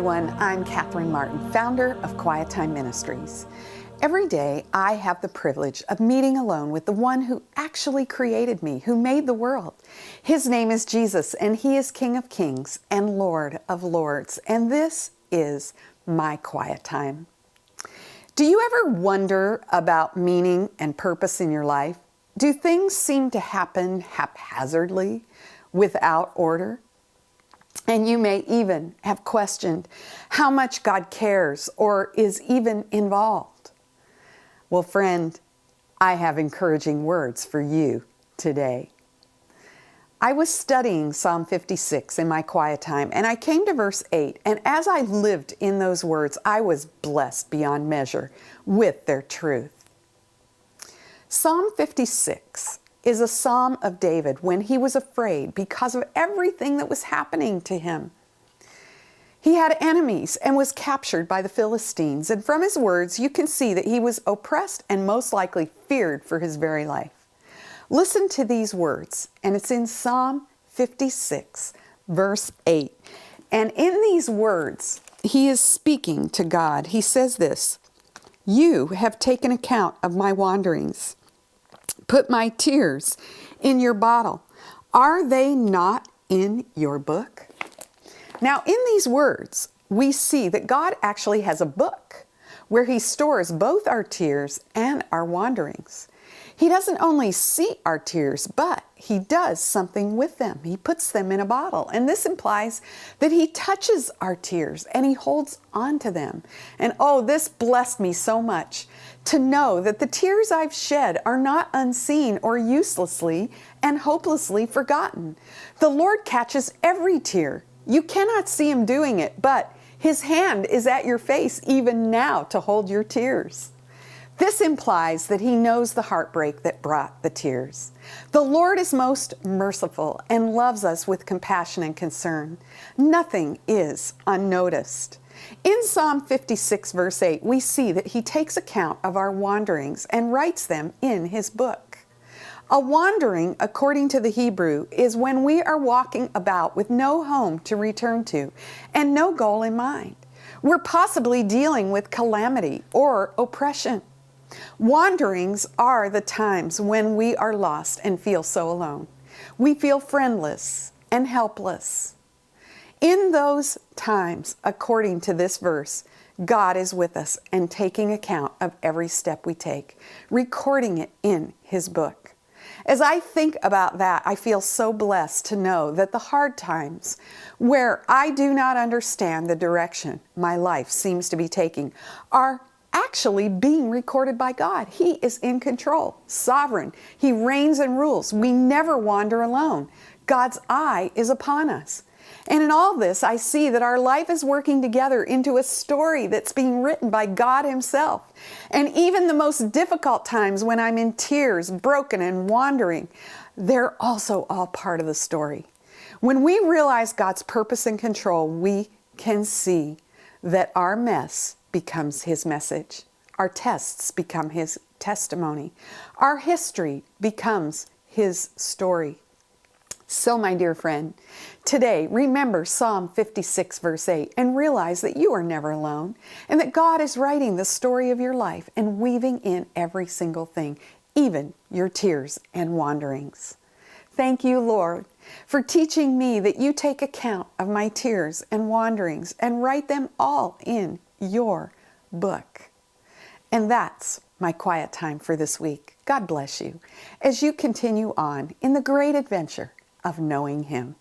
everyone. I'm Catherine Martin, founder of MyQuietTime Ministries. Every day, I have the privilege of meeting alone with the one who actually created me, who made the world. His name is Jesus, and He is King of Kings and Lord of Lords. And this is MyQuietTime. Do you ever wonder about meaning and purpose in your life? Do things seem to happen haphazardly, without order? And you may even have questioned how much God cares or is even involved. Well, friend, I have encouraging words for you today. I was studying Psalm 56 in my quiet time, and I came to verse 8, and as I lived in those words, I was blessed beyond measure with their truth. Psalm 56 is a psalm of David when he was afraid because of everything that was happening to him. He had enemies and was captured by the Philistines, and from his words you can see that he was oppressed and most likely feared for his very life. Listen to these words, and it's in Psalm 56, verse 8. And in these words, he is speaking to God. He says this, "You have taken account of my wanderings. Put my tears in your bottle. Are they not in your book?" Now, in these words, we see that God actually has a book where He stores both our tears and our wanderings. He doesn't only see our tears, but He does something with them. He puts them in a bottle. And this implies that He touches our tears and He holds on to them. And oh, this blessed me so much to know that the tears I've shed are not unseen or uselessly and hopelessly forgotten. The Lord catches every tear. You cannot see Him doing it, but His hand is at your face even now to hold your tears. This implies that He knows the heartbreak that brought the tears. The Lord is most merciful and loves us with compassion and concern. Nothing is unnoticed. In Psalm 56, verse 8, we see that He takes account of our wanderings and writes them in His book. A wandering, according to the Hebrew, is when we are walking about with no home to return to and no goal in mind. We're possibly dealing with calamity or oppression. Wanderings are the times when we are lost and feel so alone. We feel friendless and helpless. In those times, according to this verse, God is with us and taking account of every step we take, recording it in His book. As I think about that, I feel so blessed to know that the hard times where I do not understand the direction my life seems to be taking are actually being recorded by God. He is in control, sovereign. He reigns and rules. We never wander alone. God's eye is upon us. And in all this, I see that our life is working together into a story that's being written by God Himself. And even the most difficult times when I'm in tears, broken and wandering, they're also all part of the story. When we realize God's purpose and control, we can see that our mess becomes His message. Our tests become His testimony. Our history becomes His story. So, my dear friend, today remember Psalm 56, verse 8, and realize that you are never alone and that God is writing the story of your life and weaving in every single thing, even your tears and wanderings. Thank you, Lord, for teaching me that you take account of my tears and wanderings and write them all in your book. And that's my quiet time for this week. God bless you as you continue on in the great adventure of knowing Him.